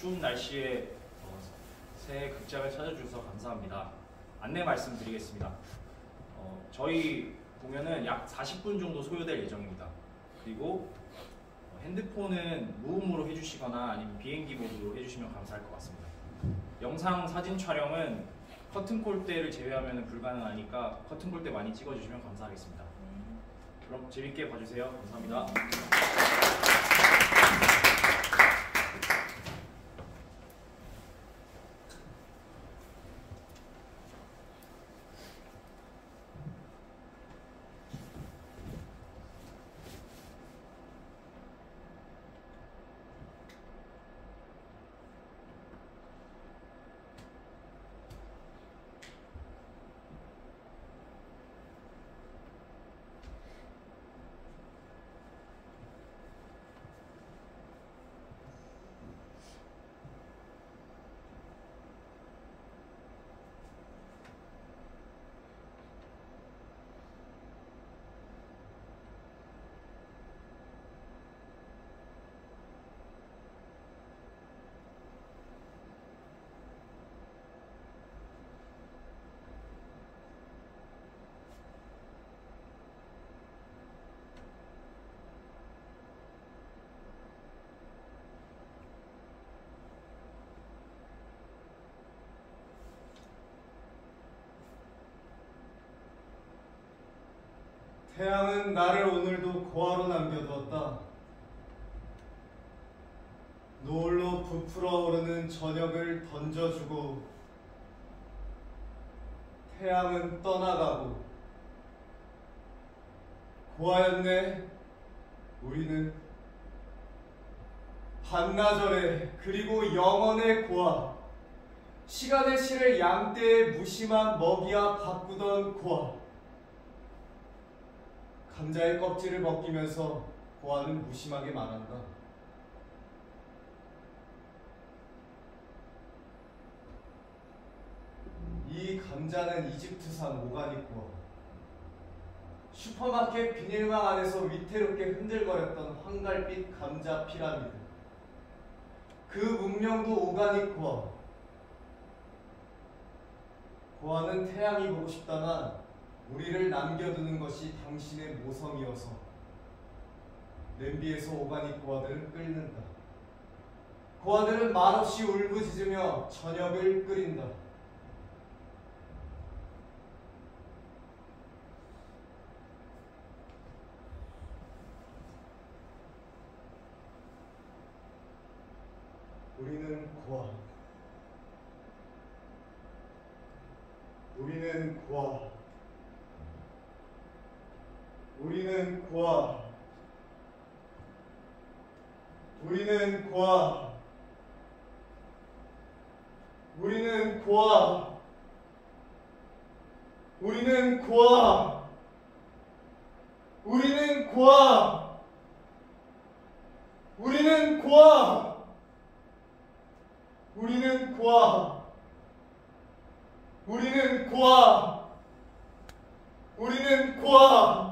추운 날씨에 새 극장을 찾아주셔서 감사합니다. 안내 말씀드리겠습니다. 저희 공연은 약 40분 정도 소요될 예정입니다. 그리고 핸드폰은 무음으로 해주시거나 아니면 비행기 모드로 해주시면 감사할 것 같습니다. 영상 사진 촬영은 커튼콜 때를 제외하면 불가능하니까 커튼콜 때 많이 찍어주시면 감사하겠습니다. 그럼 재밌게 봐주세요. 감사합니다. 태양은 나를 오늘도 고아로 남겨두었다. 노을로 부풀어 오르는 저녁을 던져주고 태양은 떠나가고 고아였네. 우리는 반나절의 그리고 영원의 고아, 시간의 실을 양떼의 무심한 먹이와 바꾸던 고아. 감자의 껍질을 벗기면서 고아는 무심하게 말한다. 이 감자는 이집트산 오가닉 고아. 슈퍼마켓 비닐망 안에서 위태롭게 흔들거렸던 황갈빛 감자 피라미드. 그 문명도 오가닉 고아. 고아는 태양이 보고 싶다만 우리를 남겨두는 것이 당신의 모성이어서 냄비에서 오가닉 고아들은 끓는다. 고아들은 말없이 울부짖으며 저녁을 끓인다. 우리는 고아. 우리는 고아. 우리는 고아. 우리는 고아. 우리는 고아. 우리는 고아. 우리는 고아. 우리는 고아. 우리는 고아. 우리는 고아. 우리는 고아.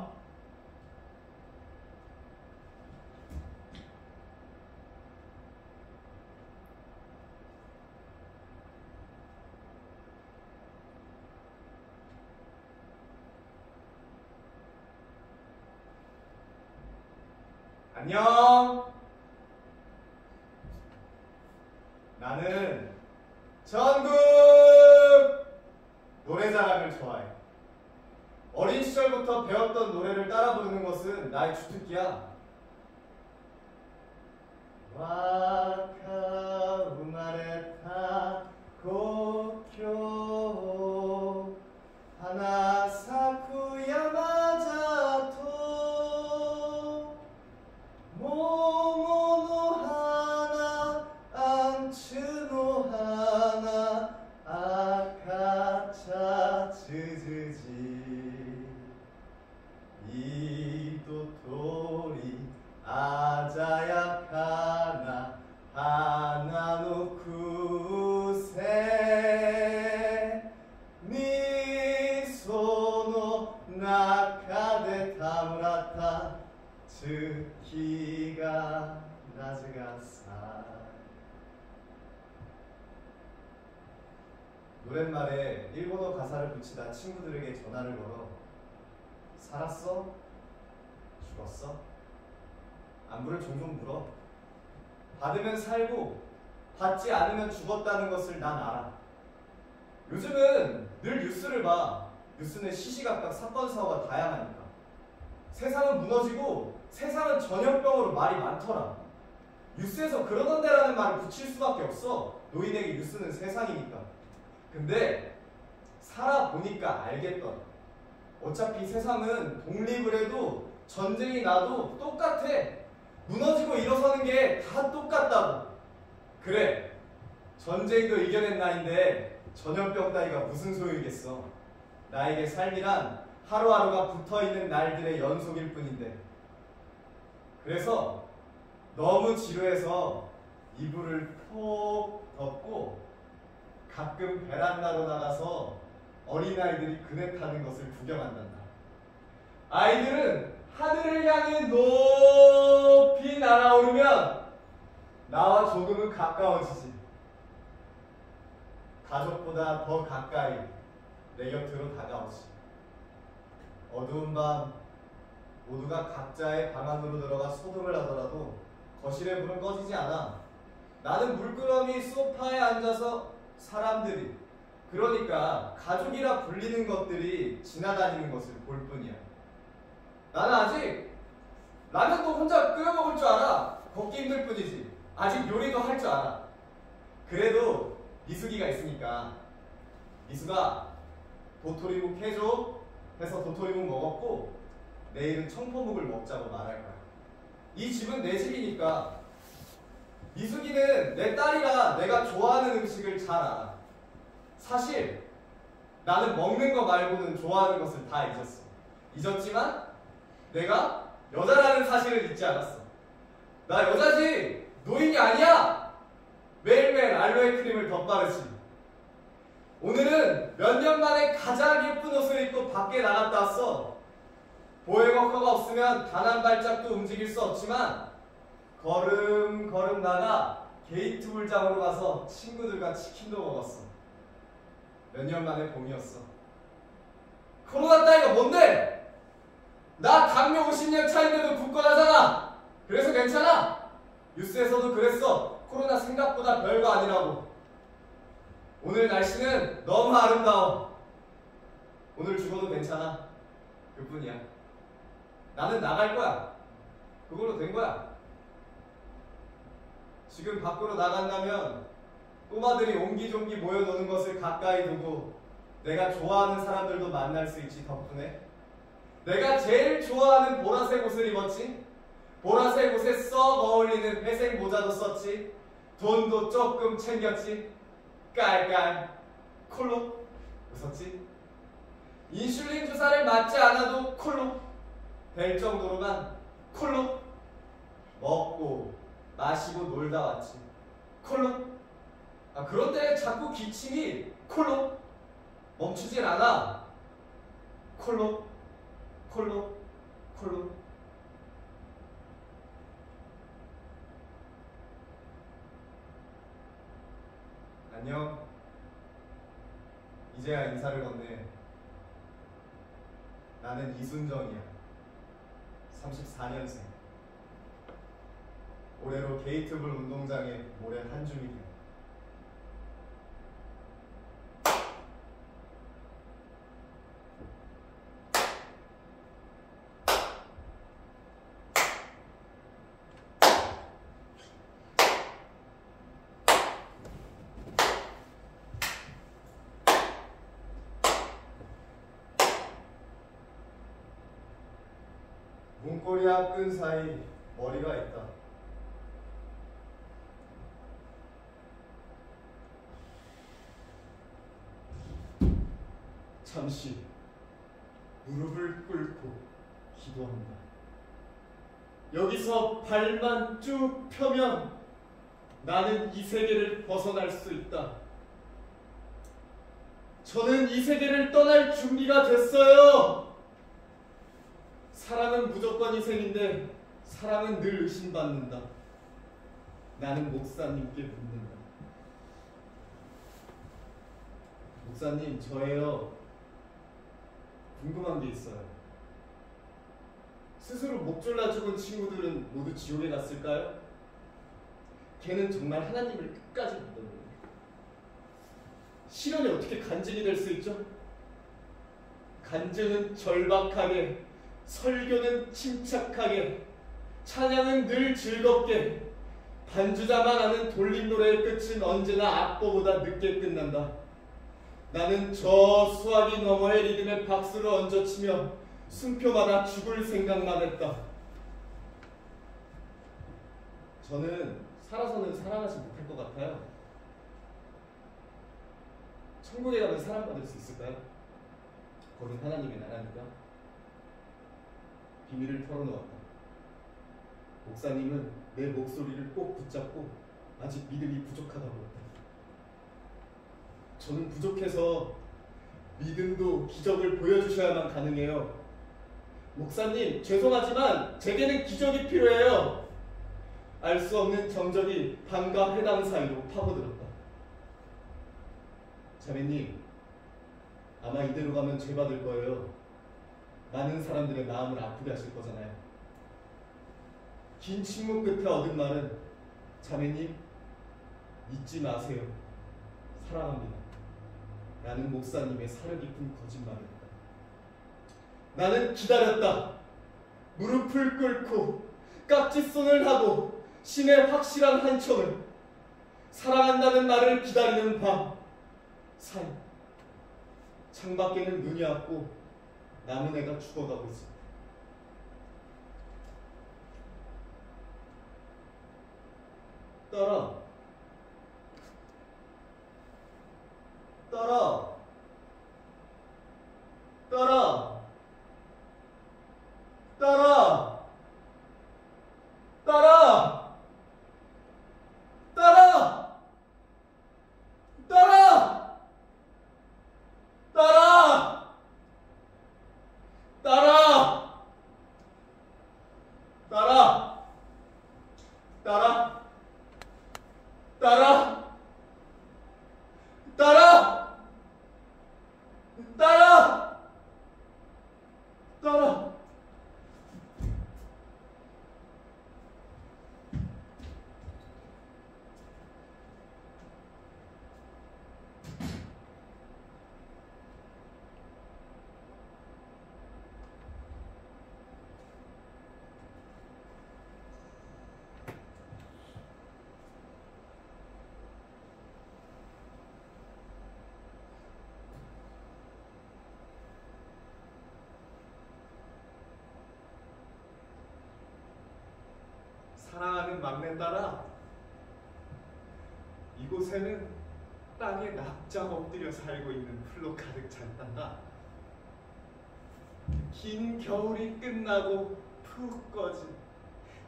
안녕. 나는 전국 노래자랑을 좋아해. 어린 시절부터 배웠던 노래를 따라 부르는 것은 나의 주특기야. 와카 우마레타 고쿄 하나사쿠 야마자토 모모노 하나 안츠노 하나 아카차 즈즈지 이도토리 아자야카나 하나노 쿠세 미소노 나카데 타무라타 츠키가 나즈가사 노랫말에 일본어 가사를 붙이다 친구들에게 전화를 걸어 살았어? 죽었어? 안부를 종종 물어. 받으면 살고 받지 않으면 죽었다는 것을 난 알아. 요즘은 늘 뉴스를 봐. 뉴스는 시시각각 사건 사고가 다양하니까. 세상은 무너지고 세상은 전염병으로 말이 많더라. 뉴스에서 그러던데라는 말을 붙일 수밖에 없어. 노인에게 뉴스는 세상이니까. 근데 살아보니까 알겠더라. 어차피 세상은 독립을 해도 전쟁이 나도 똑같아. 무너지고 일어서는 게 다 똑같다고. 그래, 전쟁도 이겨낸 나인데 전염병 따위가 무슨 소용이겠어. 나에게 삶이란 하루하루가 붙어있는 날들의 연속일 뿐인데. 그래서 너무 지루해서 이불을 푹 덮고 가끔 베란다로 나가서 어린아이들이 그네 타는 것을 구경한단다. 아이들은 하늘을 향해 높이 날아오르면 나와 조금은 가까워지지. 가족보다 더 가까이 내 곁으로 다가오지. 어두운 밤 모두가 각자의 방 안으로 들어가 소등을 하더라도 거실의 불은 꺼지지 않아. 나는 물끄러미 소파에 앉아서 사람들이, 그러니까 가족이라 불리는 것들이 지나다니는 것을 볼 뿐이야. 나는 아직 라면도 혼자 끓여 먹을 줄 알아. 걷기 힘들 뿐이지. 아직 요리도 할 줄 알아. 그래도 미숙이가 있으니까 미숙아 도토리묵 해줘 해서 도토리묵 먹었고 내일은 청포묵을 먹자고 말할 거야. 이 집은 내 집이니까. 미숙이는 내 딸이라 내가 좋아하는 음식을 잘 알아. 사실 나는 먹는 거 말고는 좋아하는 것을 다 잊었어. 잊었지만 내가 여자라는 사실을 잊지 않았어. 나 여자지 노인이 아니야. 매일매일 알로에 크림을 덧바르지. 오늘은 몇 년 만에 가장 예쁜 옷을 입고 밖에 나갔다 왔어. 보행워커가 없으면 단 한 발짝도 움직일 수 없지만 걸음걸음 나가 게이트 불장으로 가서 친구들과 치킨도 먹었어. 몇 년 만에 봄이었어. 코로나 따위가 뭔데? 나 당뇨 50년 차인데도 굳건하잖아. 그래서 괜찮아. 뉴스에서도 그랬어. 코로나 생각보다 별거 아니라고. 오늘 날씨는 너무 아름다워. 오늘 죽어도 괜찮아. 그뿐이야. 나는 나갈 거야. 그걸로 된 거야. 지금 밖으로 나간다면 꼬마들이 옹기종기 모여노는 것을 가까이 두고 내가 좋아하는 사람들도 만날 수 있지. 덕분에 내가 제일 좋아하는 보라색 옷을 입었지. 보라색 옷에 썩 어울리는 회색 모자도 썼지. 돈도 조금 챙겼지. 깔깔 콜록 웃었지. 인슐린 주사를 맞지 않아도 콜록 될 정도로만 콜록 먹고 마시고 놀다 왔지. 콜록. 그런데 자꾸 기침이 콜록 멈추질 않아. 콜록 콜록 콜록. 안녕. 이제야 인사를 건네. 나는 이순정이야. 34년생. 올해로 게이트불 운동장에 모래 한 줌이 돼. 문고리와 끈 사이 머리가 있다. 잠시 무릎을 꿇고 기도한다. 여기서 발만 쭉 펴면 나는 이 세계를 벗어날 수 있다. 저는 이 세계를 떠날 준비가 됐어요. 사랑은 무조건 희생인데 사랑은 늘 의심받는다. 나는 목사님께 묻는다. 목사님, 저예요. 궁금한 게 있어요. 스스로 목 졸라 죽은 친구들은 모두 지옥에 갔을까요? 걔는 정말 하나님을 끝까지 믿었는데 실현이 어떻게 간증이 될 수 있죠? 간증은 절박하게, 설교는 침착하게, 찬양은 늘 즐겁게, 반주자만 아는 돌림 노래의 끝은 언제나 악보보다 늦게 끝난다. 나는 저 수화기 너머의 리듬에 박수를 얹어치며 숨표마다 죽을 생각만 했다. 저는 살아서는 사랑하지 못할 것 같아요. 천국에 가면 사랑받을 수 있을까요? 거긴 하나님의 나라니까. 비밀을 털어놓았다. 목사님은 내 목소리를 꼭 붙잡고 아직 믿음이 부족하다고 했다. 저는 부족해서 믿음도 기적을 보여주셔야만 가능해요. 목사님, 죄송하지만 제게는 기적이 필요해요. 알 수 없는 정적이 밤과 회당 사이로 파고들었다. 자매님, 아마 이대로 가면 죄받을 거예요. 많은 사람들의 마음을 아프게 하실 거잖아요. 긴 침묵 끝에 얻은 말은 자매님, 잊지 마세요. 사랑합니다. 라는 목사님의 사려 깊은 거짓말이었다. 나는 기다렸다. 무릎을 꿇고 깍지손을 하고 신의 확실한 한청을 사랑한다는 말을 기다리는 밤 사이 창밖에는 눈이 왔고 남은 애가 죽어가고 있어. 따라 따라 따라 따라 따라 따라 따라 따라 따라 따라 따라 따라 따라 따라 따라 사랑하는 막내딸아, 이곳에는 땅에 납작 엎드려 살고 있는 풀로 가득 찼단다. 긴 겨울이 끝나고 푹 꺼진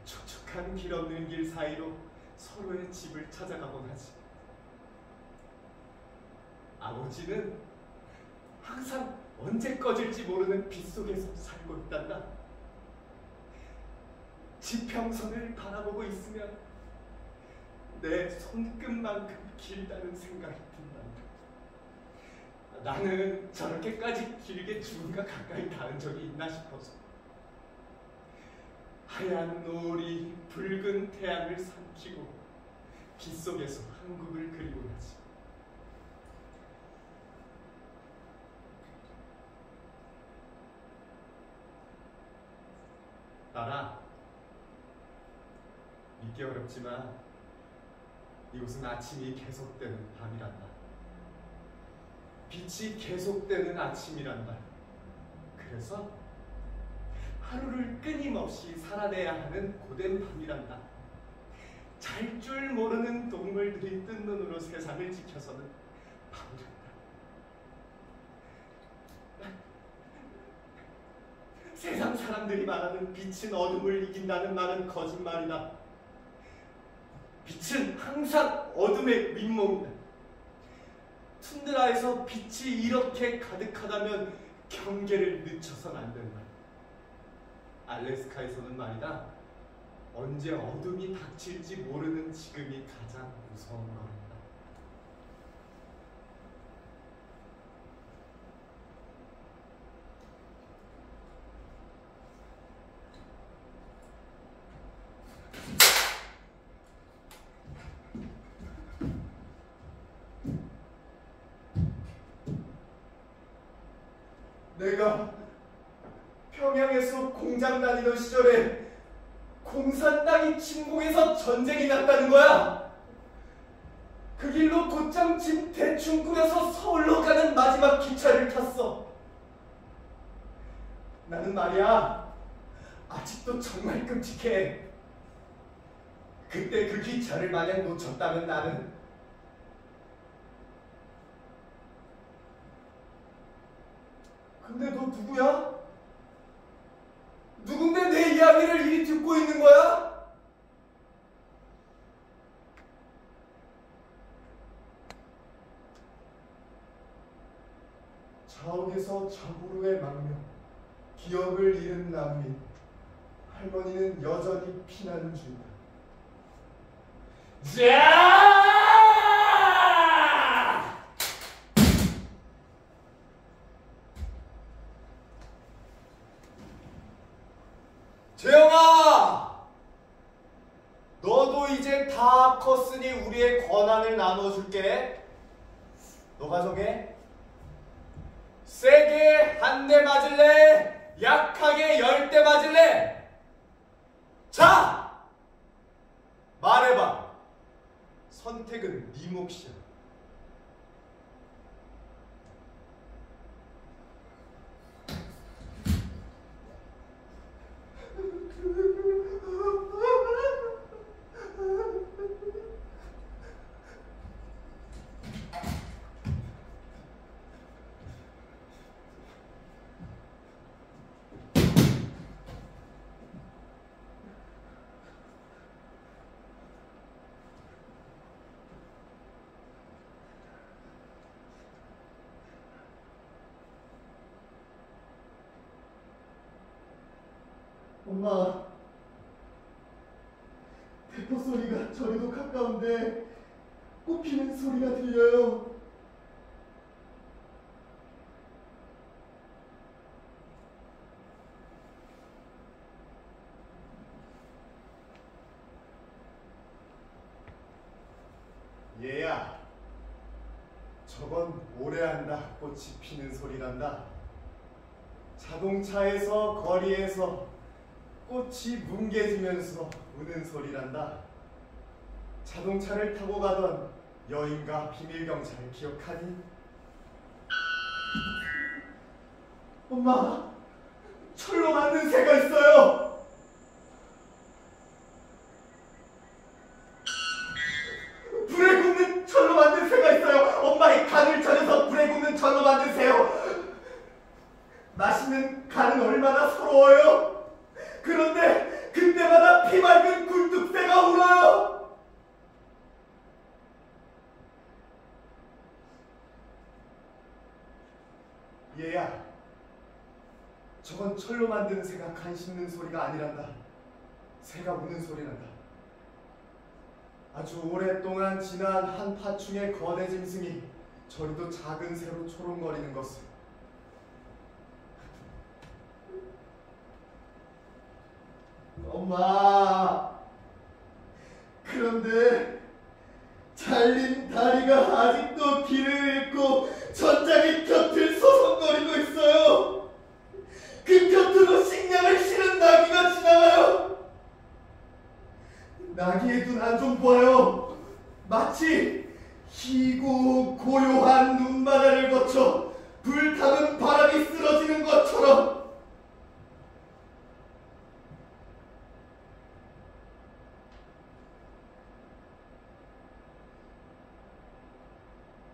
촉촉한 길 없는 길 사이로 서로의 집을 찾아가곤 하지. 아버지는 항상 언제 꺼질지 모르는 빛 속에서 살고 있단다. 지평선을 바라보고 있으면 내 손끝만큼 길다는 생각이 든다. 나는 저렇게까지 길게 죽음과 가까이 닿은 적이 있나 싶어서 하얀 노을이 붉은 태양을 삼키고 빛 속에서 한국을 그리고 나지. 딸아, 믿기 어렵지만 이곳은 아침이 계속되는 밤이란다. 빛이 계속되는 아침이란다. 그래서 하루를 끊임없이 살아내야 하는 고된 밤이란다. 잘 줄 모르는 동물들이 뜬 눈으로 세상을 지켜서는 밤이란다. 세상 사람들이 말하는 빛은 어둠을 이긴다는 말은 거짓말이다. 빛은 항상 어둠의 윗몸이다. 툰드라에서 빛이 이렇게 가득하다면 경계를 늦춰서는 안 된다. 알래스카에서는 말이다, 언제 어둠이 닥칠지 모르는 지금이 가장 무서운 거란다. 내가 평양에서 공장 다니던 시절에 공사 땅이 침공해서 전쟁이 났다는 거야. 그 길로 곧장 집 대충 꾸려서 서울로 가는 마지막 기차를 탔어. 나는 말이야, 아직도 정말 끔찍해. 그때 그 기차를 만약 놓쳤다면 나는 근데 너 누구야? 누군데 내 이야기를 이리 듣고 있는 거야? 자옥에서 자고로의 망명, 기억을 잃은 난민, 할머니는 여전히 피난 중이다. 자! 재영아! 너도 이제 다 컸으니 우리의 권한을 나눠줄게. 너가 정해. 세게 한 대 맞을래? 약하게 10대 맞을래? 자! 말해봐. 선택은 네 몫이야. 엄마, 대포 소리가 저리도 가까운데 꽃 피는 소리가 들려요. 얘야, 저건 오래한다 꽃이 피는 소리란다. 자동차에서 거리에서 꽃이 뭉개지면서 우는 소리란다. 자동차를 타고 가던 여인과 비밀경찰 기억하니? 엄마, 철로 만든 새가 있어요. 불에 굽는 철로 만든 새가 있어요. 엄마의 간을 절여서 불에 굽는 철로 만든 새요. 맛있는 간은 얼마나 서러워요. 그런데 그때마다 피맑은 굴뚝새가 울어요. 얘야, 저건 철로 만든 새가 간 씹는 소리가 아니란다. 새가 우는 소리란다. 아주 오랫동안 지난 한 파충의 거대 짐승이 저리도 작은 새로 초롱거리는 것을. 엄마, 그런데 잘린 다리가 아직도 길을 잃고 전장의 곁을 서성거리고 있어요. 그 곁으로 식량을 실은 나귀가 지나가요. 나귀의 눈 안 좀 보아요. 마치 희고 고요한 눈바다를 거쳐 불타는 바람이 쓰러지는 것처럼.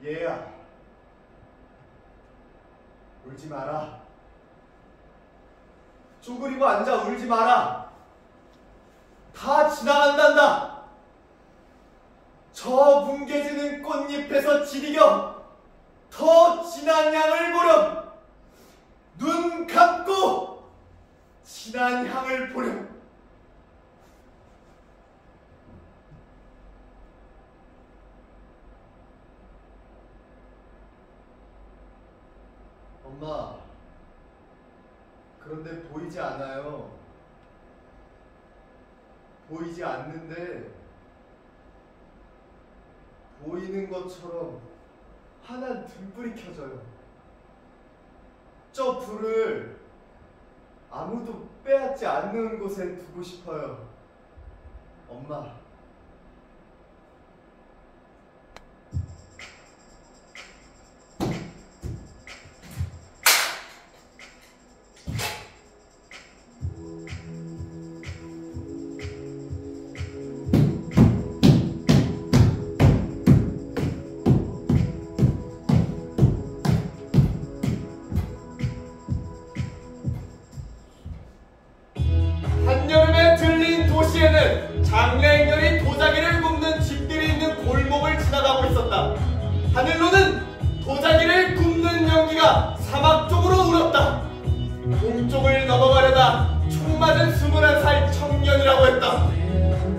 얘야, 울지 마라. 쪼그리고 앉아 울지 마라. 다 지나간단다. 저 뭉개지는 꽃잎에서 지리겨 더 진한 향을 보렴. 눈 감고 진한 향을 보렴. 엄마, 그런데 보이지 않아요. 보이지 않는데 보이는 것처럼 환한 등불이 켜져요. 저 둘을 아무도 빼앗지 않는 곳에 두고 싶어요. 엄마. 한여름에 들린 도시에는 장래인연이 도자기를 굽는 집들이 있는 골목을 지나가고 있었다. 하늘로는 도자기를 굽는 연기가 사막 쪽으로 울었다. 동쪽을 넘어가려다 총 맞은 21살 청년이라고 했다.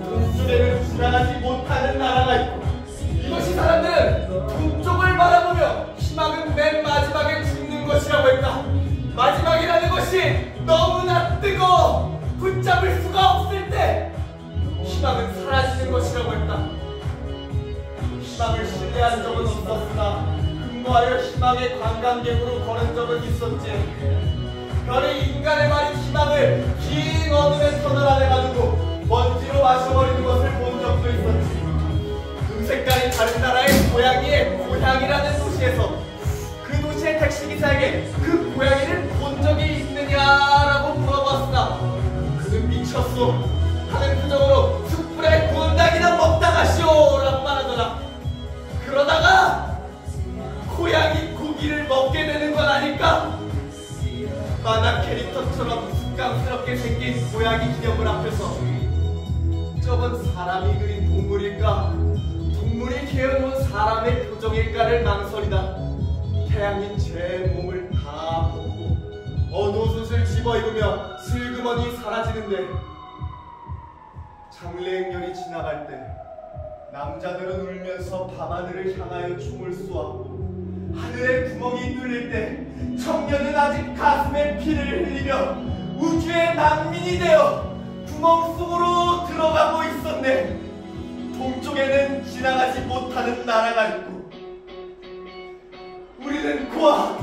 동쪽에는 지나가지 못하는 나라가 있고, 이것이 사람들은 동쪽을 바라보며 희망은 맨 마지막에 죽는 것이라고 했다. 마지막이라는 것이 너무나 뜨거워 붙잡을 수가 없을 때 희망은 사라지는 것이라고 했다. 희망을 신뢰한 적은 없었으나 근무하여 희망의 관광객으로 걸은 적은 있었지. 별이 인간의 말인 희망을 긴 어둠의 터널 안에 가두고 먼지로 마셔버리는 것을 본 적도 있었지. 색깔이 다른 나라의 고양이의 고향이라는 도시에서 그 도시의 택시기사에게 그 고양이를 본 적이 있느냐라고 물어봤으나 그는 미쳤소 하는 표정으로 숯불에 구운 닭이나 먹다가쇼 라고 말하더라. 그러다가 고양이 고기를 먹게 되는 건 아닐까? 만화 캐릭터처럼 습관스럽게 생긴 고양이 기념물 앞에서 저건 사람이 그린 동물일까? 동물이 개어놓은 사람의 표정일까를 망설이다 태양인 제 몸을 다 벗고 어두옷을 집어입으며 슬그머니 사라지는데, 장래행렬이 지나갈 때 남자들은 울면서 밤하늘을 향하여 총을 쏘았고, 하늘에 구멍이 뚫릴 때 청년은 아직 가슴에 피를 흘리며 우주의 난민이 되어 구멍 속으로 들어가고 있었네. 동쪽에는 지나가지 못하는 나라가 있고, 우리는 고아,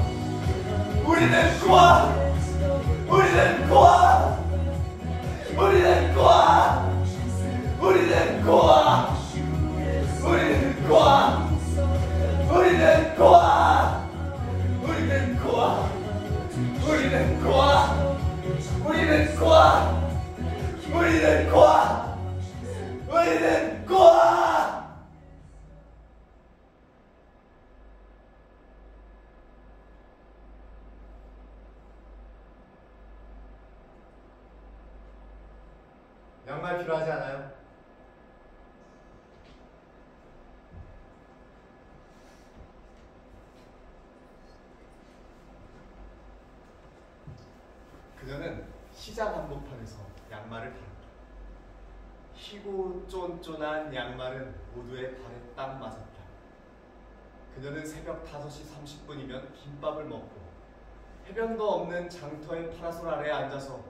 우리는 고아, 우리는 고아, 우리는 고아, 우리는 고아, 우리는 고아, 우리는 고아, 우리는 고아, 우리는 고아, 우리는 고아, 우리는 고아, 우리는 고아. 양말 필요하지 않아요? 그녀는 시장 한복판에서 양말을 팔았다. 희고 쫀쫀한 양말은 모두의 발에 딱 맞았다. 그녀는 새벽 5시 30분이면 김밥을 먹고 해변도 없는 장터의 파라솔 아래에 앉아서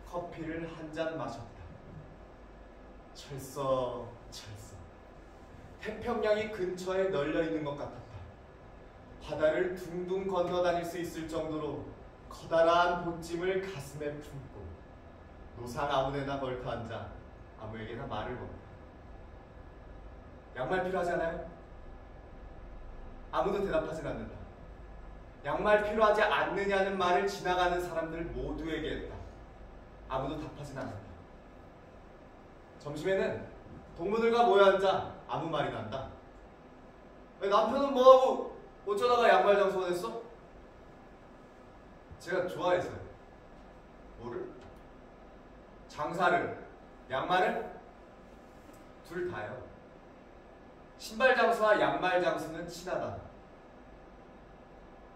커피를 한 잔 마셨다. 철썩철썩 태평양이 근처에 널려 있는 것 같았다. 바다를 둥둥 건너다닐 수 있을 정도로 커다란 보찜을 가슴에 품고 노상 아무데나 걸터 앉아 아무에게나 말을 건다. 양말 필요하지 않아요? 아무도 대답하진 않는다. 양말 필요하지 않느냐는 말을 지나가는 사람들 모두에게 했다. 아무도 답하진 않는다. 점심에는 동무들과 모여 앉아 아무 말이나 한다. 남편은 뭐하고 어쩌다가 양말 장소가 됐어? 제가 좋아해서요. 뭐를? 장사를, 양말을? 둘 다요. 신발 장수와 양말 장수는 친하다.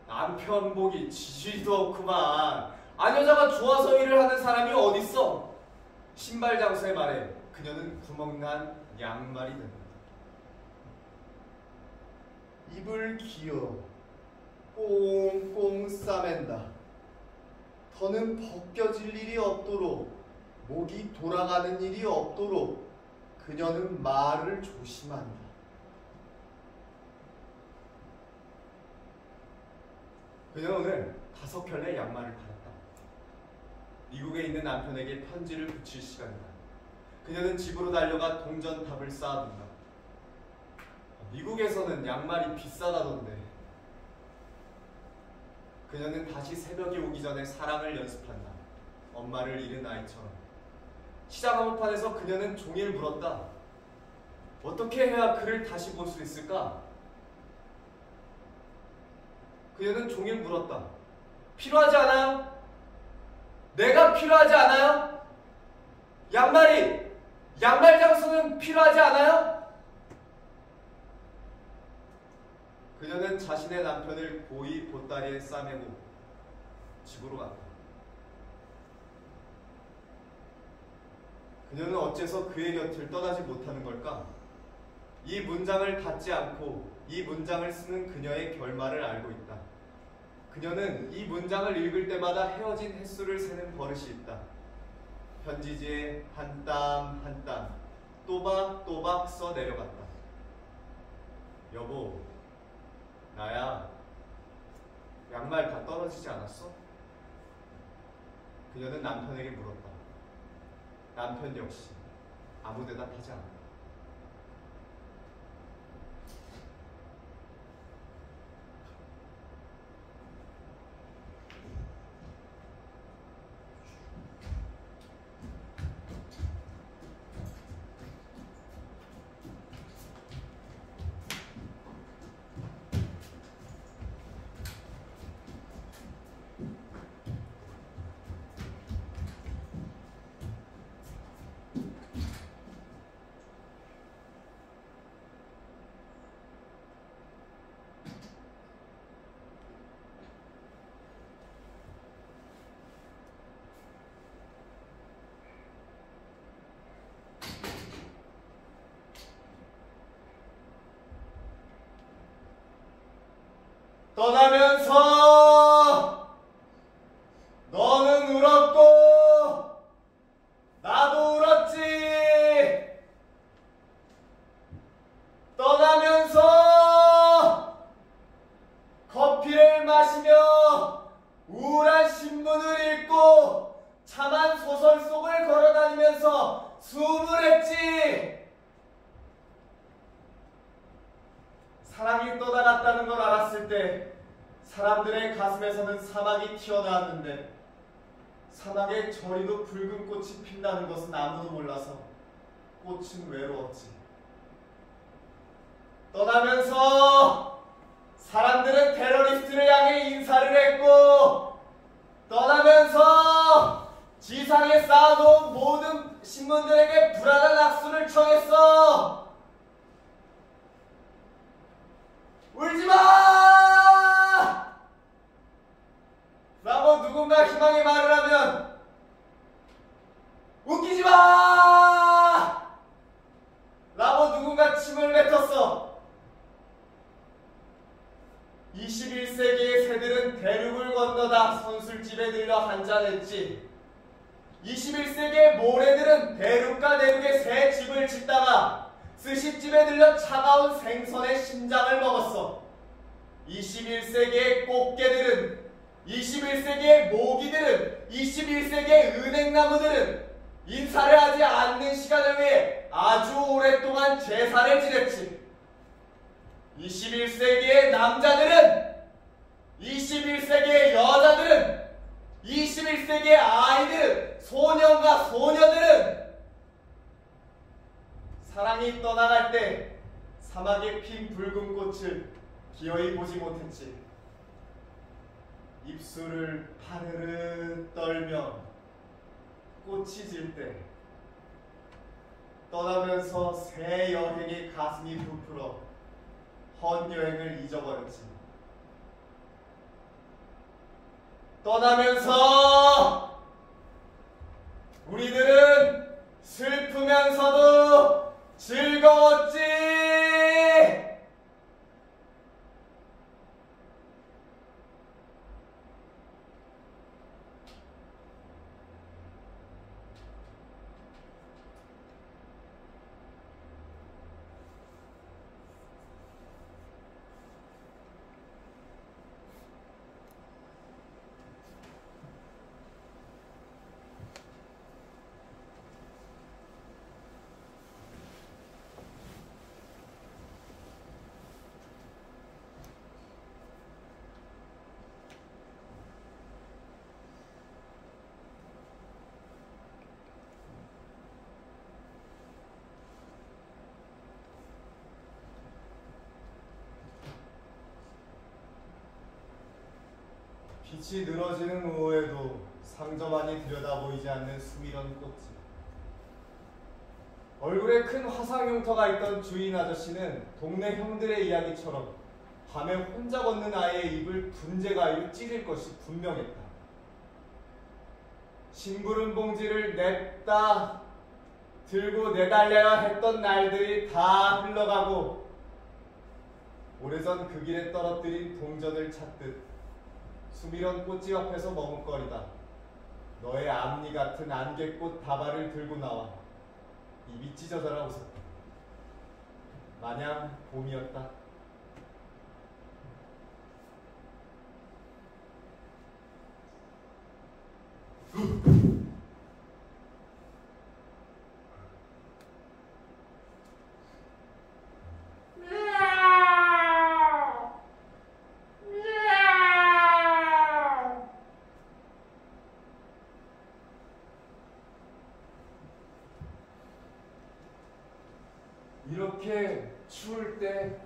남편 보기 지지도 없구만. 안 여자가 좋아서 일을 하는 사람이 어딨어? 신발 장수의 말에 그녀는 구멍난 양말이 된다. 입을 기어 꽁꽁 싸맨다. 더는 벗겨질 일이 없도록, 목이 돌아가는 일이 없도록 그녀는 말을 조심한다. 그녀는 오늘 5켤레 양말을 팔았다. 미국에 있는 남편에게 편지를 붙일 시간이다. 그녀는 집으로 달려가 동전탑을 쌓아둔다. 미국에서는 양말이 비싸다던데. 그녀는 다시 새벽이 오기 전에 사랑을 연습한다. 엄마를 잃은 아이처럼. 시장 한복판에서 그녀는 종이를 물었다. 어떻게 해야 그를 다시 볼 수 있을까? 그녀는 종이를 물었다. 필요하지 않아요? 내가 필요하지 않아요? 양말 장수는 필요하지 않아요? 그녀는 자신의 남편을 고이 보따리에 싸매고 집으로 갔다. 그녀는 어째서 그의 곁을 떠나지 못하는 걸까? 이 문장을 닫지 않고 이 문장을 쓰는 그녀의 결말을 알고 있다. 그녀는 이 문장을 읽을 때마다 헤어진 횟수를 세는 버릇이 있다. 편지지에 한 땀 한 땀 또박또박 써 내려갔다. 여보, 나야. 양말 다 떨어지지 않았어? 그녀는 남편에게 물었다. 남편 역시 아무 대답하지 않았다. 떠나면서 너는 울었고 나도 울었지. 떠나면서 커피를 마시며 우울한 신문을 읽고 참한 소설 속을 걸어다니면서 수업을 했지. 사랑이 떠나갔다는 걸 알았을 때 사람들의 가슴에서는 사막이 튀어나왔는데 사막에 저리도 붉은 꽃이 핀다는 것은 아무도 몰라서 꽃은 외로웠지. 떠나면서 사람들은 테러리스트를 향해 인사를 했고 떠나면서 지상에 쌓아놓은 모든 신문들에게 불안한 악수를 청했어. 울지마! 라고 누군가 희망의 말을 하면 웃기지마! 라고 누군가 침을 뱉었어. 21세기의 새들은 대륙을 건너다 선술집에 들러 한잔했지. 21세기의 모래들은 대륙과 대륙의 새 집을 짓다가 스시집에 들려 차가운 생선의 심장을 먹었어. 21세기의 꽃게들은 21세기의 모기들은 21세기의 은행나무들은 인사를 하지 않는 시간을 위해 아주 오랫동안 제사를 지냈지. 21세기의 남자들은 21세기의 여자들은 21세기의 아이들은 소년과 소녀들은 사랑이 떠나갈 때 사막에 핀 붉은 꽃을 기어이 보지 못했지. 입술을 파르르 떨며 꽃이 질 때 떠나면서 새 여행의 가슴이 부풀어 헛 여행을 잊어버렸지. 떠나면서 우리들은 슬프면서도 즐거웠지. 빛이 늘어지는 오후에도 상저만이 들여다보이지 않는 수미런 꽃집. 얼굴에 큰 화상 흉터가 있던 주인 아저씨는 동네 형들의 이야기처럼 밤에 혼자 걷는 아이의 입을 분재가위로 찢을 것이 분명했다. 심부름 봉지를 냅다 들고 내달려야 했던 날들이 다 흘러가고 오래전 그 길에 떨어뜨린 동전을 찾듯 수미런 꽃집 앞에서 머뭇거리다 너의 앞니 같은 안개꽃 다발을 들고 나와 입이 찢어져라 웃었다. 마냥 봄이었다. 이렇게 추울 때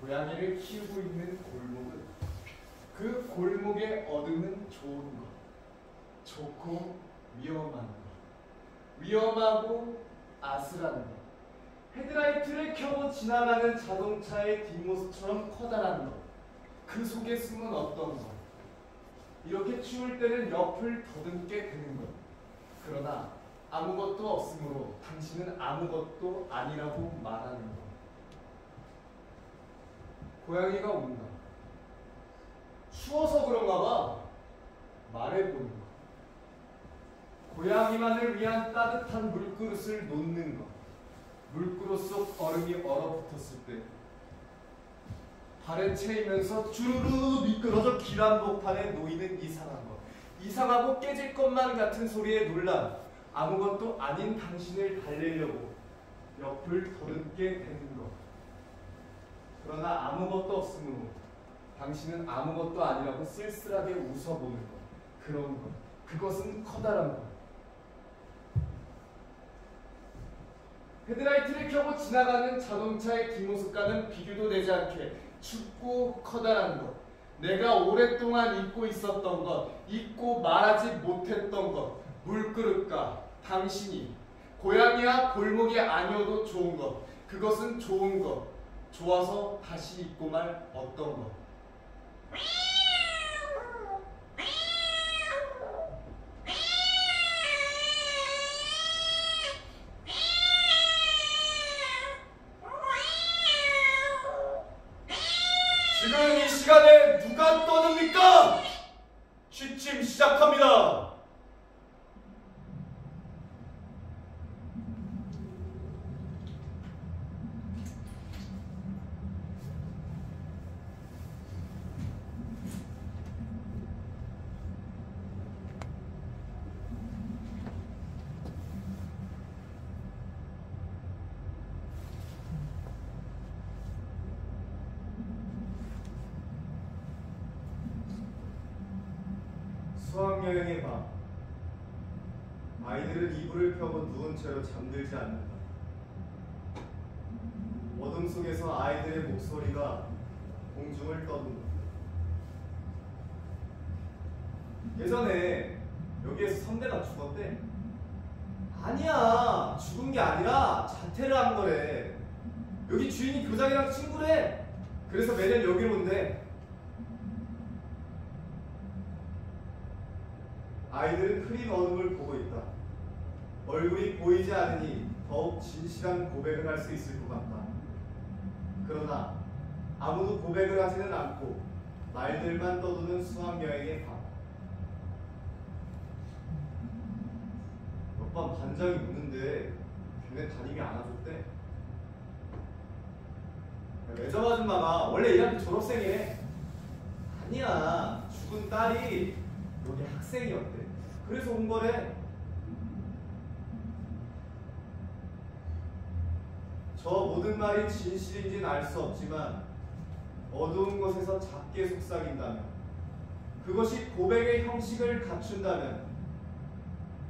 고양이를 키우고 있는 골목은 그 골목의 어둠은 좋은 것, 좋고 위험한 것, 위험하고 아슬한 것, 헤드라이트를 켜고 지나가는 자동차의 뒷모습처럼 커다란 것, 그 속에 숨은 어떤 것, 이렇게 추울 때는 옆을 더듬게 되는 것, 그러나 아무것도 없으므로 당신은 아무것도 아니라고 말하는 것. 고양이가 운다. 추워서 그런가 봐. 말해보는 것. 고양이만을 위한 따뜻한 물그릇을 놓는 것. 물그릇 속 얼음이 얼어붙었을 때 발에 채이면서 주르르 미끄러져 길 한복판에 놓이는 이상한 것. 이상하고 깨질 것만 같은 소리에 놀라 아무것도 아닌 당신을 달래려고 옆을 더듬게 되는 것. 그러나 아무것도 없으므로 당신은 아무것도 아니라고 쓸쓸하게 웃어보는 것. 그런 것. 그것은 커다란 것. 헤드라이트를 켜고 지나가는 자동차의 뒷모습과는 비교도 되지 않게 춥고 커다란 것. 내가 오랫동안 잊고 있었던 것. 잊고 말하지 못했던 것. 물그릇과 당신이 고양이와 골목이 아니어도 좋은 것. 그것은 좋은 것. 좋아서 다시 잊고 말 어떤 것. 지금 이 시간에 누가 떠듭니까? 취침 시작합니다. 수학여행의 밤, 아이들은 이불을 펴고 누운 채로 잠들지 않는다. 어둠 속에서 아이들의 목소리가 공중을 떠든다. 예전에 여기에서 선배가 죽었대. 아니야, 죽은 게 아니라 자퇴를 한 거래. 여기 주인이 교장이랑 친구래. 그래서 매년 여기로 온대. 아이들은 흐린 어둠을 보고 있다. 얼굴이 보이지 않으니 더욱 진실한 고백을 할 수 있을 것 같다. 그러나 아무도 고백을 하지는 않고 말들만 떠도는 수학여행의 밤. 몇 번 반장이 묻는데 걔네 담임이 안아줬대. 매점 아줌마가 원래 이 학교 졸업생이래. 아니야, 죽은 딸이 여기 학생이었대. 그래서 온 거래. 저 모든 말이 진실인지는 알 수 없지만 어두운 곳에서 작게 속삭인다면, 그것이 고백의 형식을 갖춘다면,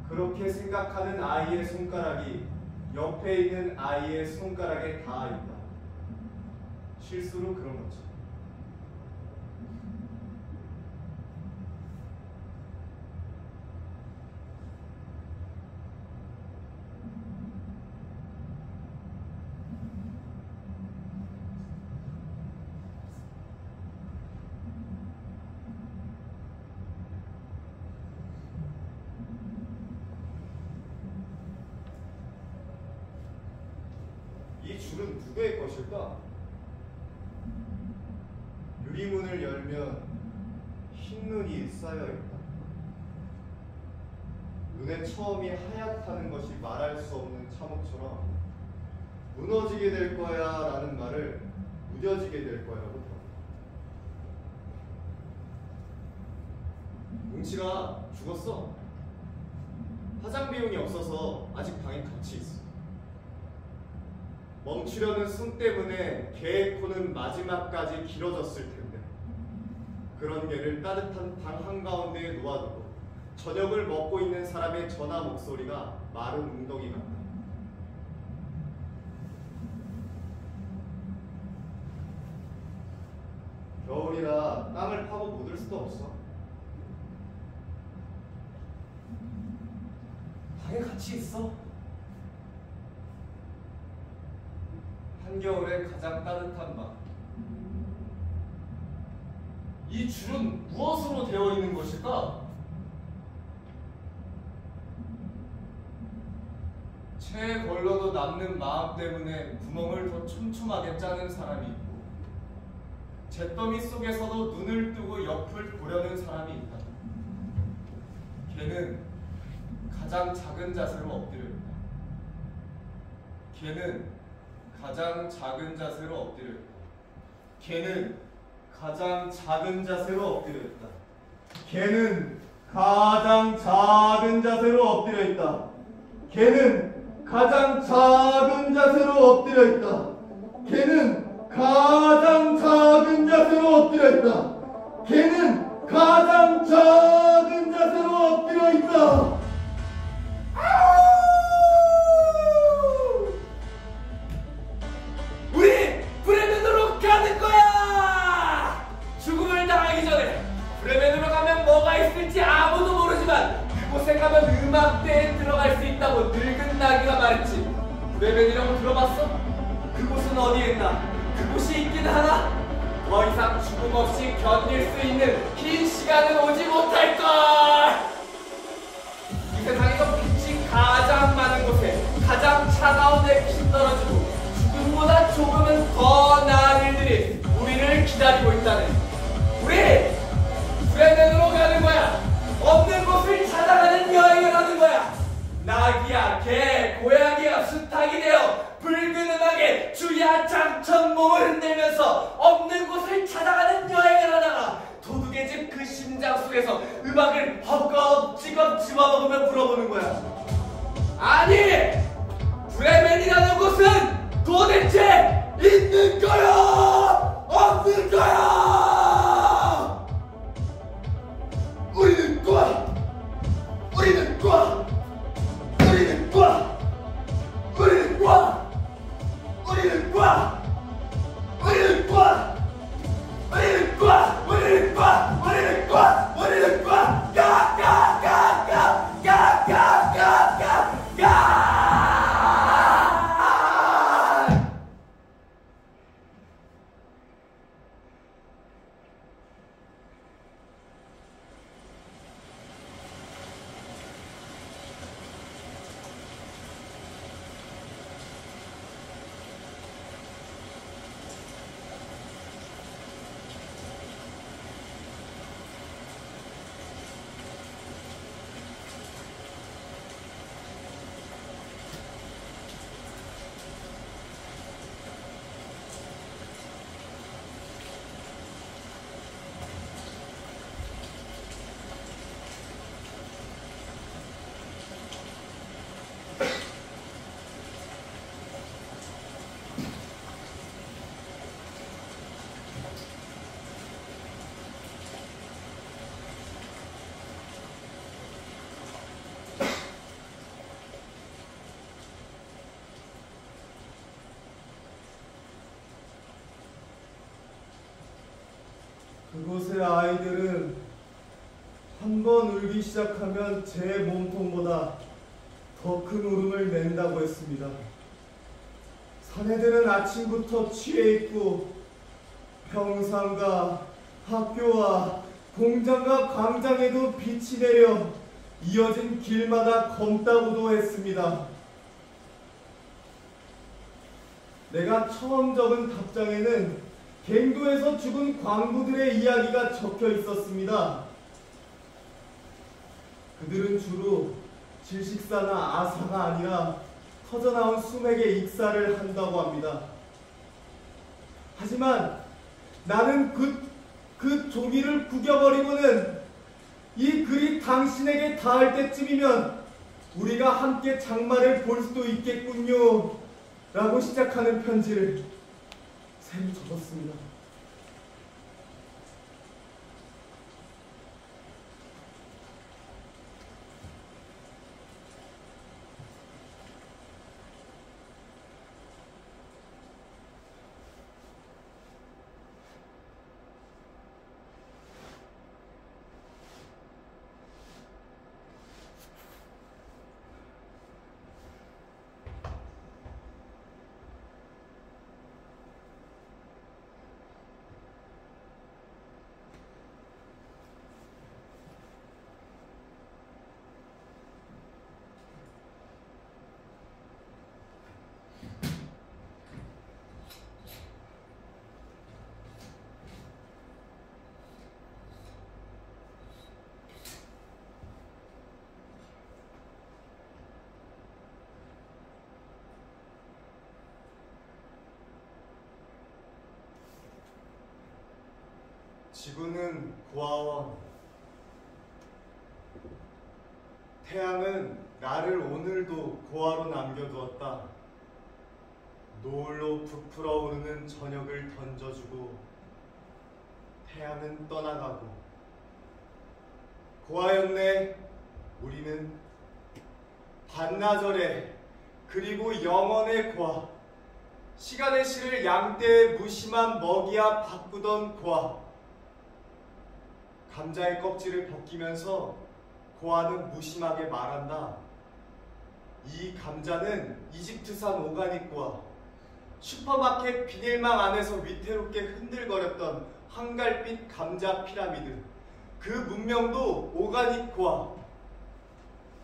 그렇게 생각하는 아이의 손가락이 옆에 있는 아이의 손가락에 닿아 있다. 실수로 그런 거죠. 이 줄은 누구의 것일까? 유리문을 열면 흰눈이 쌓여있다. 눈의 처음이 하얗다는 것이 말할 수 없는 참혹처럼 무너지게 될 거야 라는 말을 무뎌지게 될 거야라고 들었다. 뭉치가 죽었어. 화장 비용이 없어서 아직 방에 갇혀 있어. 멈추려는 숨 때문에 개의 코는 마지막까지 길어졌을 텐데 그런 개를 따뜻한 방 한가운데에 놓아두고 저녁을 먹고 있는 사람의 전화 목소리가 마른 웅덩이 같다. 겨울이라 땅을 파고 묻을 수도 없어. 방에 같이 있어. 한겨울에 가장 따뜻한 밤. 이 줄은 무엇으로 되어 있는 것일까? 채에 걸러도 남는 마음 때문에 구멍을 더 촘촘하게 짜는 사람이 있고 잿더미 속에서도 눈을 뜨고 옆을 보려는 사람이 있다. 걔는 가장 작은 자세로 엎드려 있다. 걔는 가장 작은 자세로 엎드려 있다. 걔는 가장 작은 자세로 엎드려 있다. 걔는 가장 작은 자세로 엎드려 있다. 걔는 가장 작은 자세로 엎드려 있다. 걔는 가장 작은 자세로 엎드려 있다. 걔는 가장 작은 자세로 엎드려 있다. 우리 브레멘으로 가는 거야! 죽음을 당하기 전에 브레멘으로 가면 뭐가 있을지 아무도 모르지만 그곳에 가면 음악대에 들어갈 수 있다고 늙은 나귀가 말했지. 브레멘이라고 들어봤어? 그곳은 어디에 있나? 그곳이 있긴 하나? 더 이상 죽음 없이 견딜 수 있는 긴 시간은 오지 못할걸! 이 세상에서 빛이 가장 많은 곳에 가장 차가운 햇빛이 떨어지고 죽음보다 조금은 더 나은 일들이 우리를 기다리고 있다네. 우리 브레멘으로 가는 거야. 없는 곳을 찾아가는 여행을 하는 거야. 낙이야, 개, 고양이야, 수탉이 되어 붉은 음악에 주야장천 몸을 흔들면서 없는 곳을 찾아가는 여행을 하다가 도둑의 집 그 심장 속에서 음악을 헛겁지겁 집어먹으며 불어보는 거야. 아니! 브레멘이라는 곳은 도대체 있는 거야! 없는 거야! 우리는 과! 우리는 과! 우리는 과! 우리는 과! 우리는 과! 우리는 과! 우리는 과! 우리는 과! 우리는 과! 우리는 과! 가가가가가가가가 그곳의 아이들은 한 번 울기 시작하면 제 몸통보다 더 큰 울음을 낸다고 했습니다. 사내들은 아침부터 취해 있고 평상과 학교와 공장과 광장에도 빛이 내려 이어진 길마다 검다고도 했습니다. 내가 처음 적은 답장에는 갱도에서 죽은 광부들의 이야기가 적혀 있었습니다. 그들은 주로 질식사나 아사가 아니라 터져나온 수맥의 익사를 한다고 합니다. 하지만 나는 그 종이를 구겨버리고는 이 글이 당신에게 닿을 때쯤이면 우리가 함께 장마를 볼 수도 있겠군요 라고 시작하는 편지를 새로 적었습니다. 지구는 고아원, 태양은 나를 오늘도 고아로 남겨두었다. 노을로 부풀어 오르는 저녁을 던져주고 태양은 떠나가고 고아였네. 우리는 반나절의 그리고 영원의 고아, 시간의 실을 양떼의 무심한 먹이야 바꾸던 고아. 감자의 껍질을 벗기면서 고아는 무심하게 말한다. 이 감자는 이집트산 오가닉 고아. 슈퍼마켓 비닐망 안에서 위태롭게 흔들거렸던 황갈빛 감자 피라미드. 그 문명도 오가닉 고아.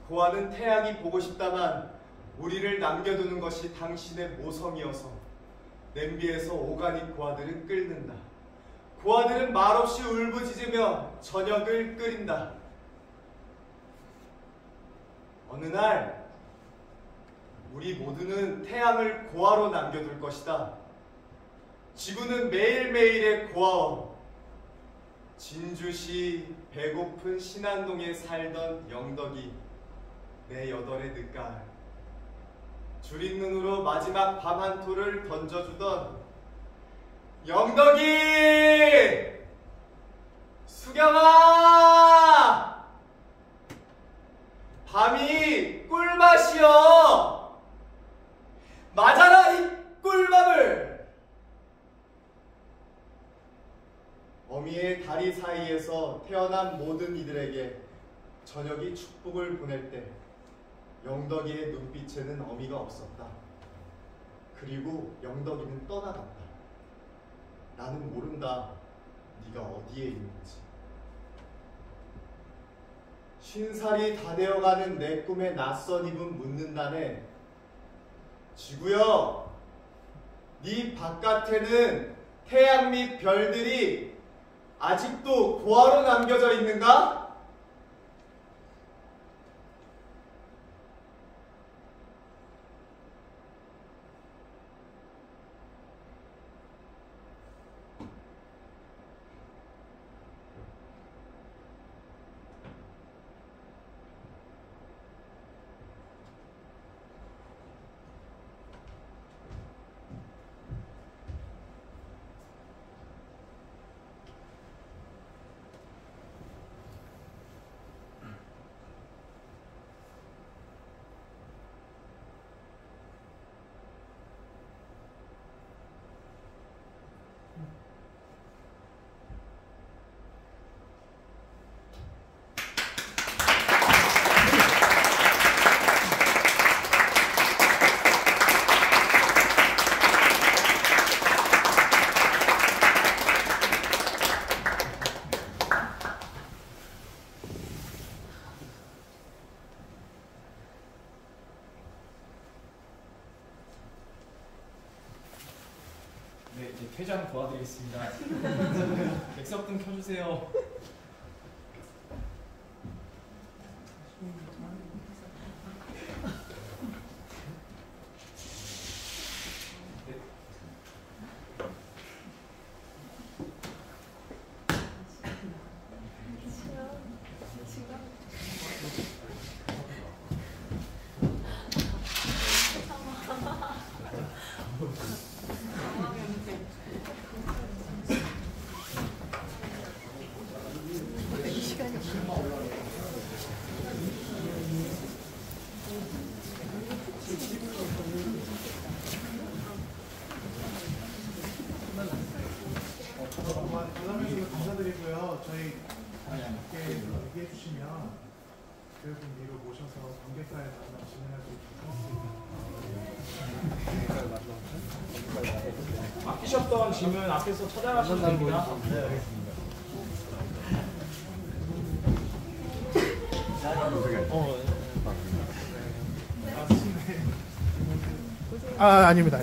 고아는 태양이 보고 싶다만 우리를 남겨두는 것이 당신의 모성이어서 냄비에서 오가닉 고아들은 끓는다. 고아들은 말없이 울부짖으며 저녁을 끓인다. 어느 날 우리 모두는 태양을 고아로 남겨둘 것이다. 지구는 매일매일의 고아원. 진주시 배고픈 신안동에 살던 영덕이 내 여덟의 늦가을. 줄인 눈으로 마지막 밤 한 토를 던져주던 영덕이! 수경아! 밤이 꿀맛이여! 맞아라 이 꿀밤을! 어미의 다리 사이에서 태어난 모든 이들에게 저녁이 축복을 보낼 때 영덕이의 눈빛에는 어미가 없었다. 그리고 영덕이는 떠나갔다. 나는 모른다. 네가 어디에 있는지. 50살이 다 되어가는 내 꿈에 낯선 입은 묻는다네. 지구여, 네 바깥에는 태양 및 별들이 아직도 고아로 남겨져 있는가? 퇴장 도와드리겠습니다. 백석등 켜주세요. 관람해주셔서 감사드리고요. 저희 이렇게 얘기해 주시면 교육분 뒤로 모셔서 관객과의 만남 진행할 수 있습니다. 맡기셨던 질문 앞에서 찾아가시면 됩니다. 네, 알겠습니다. 아닙니다.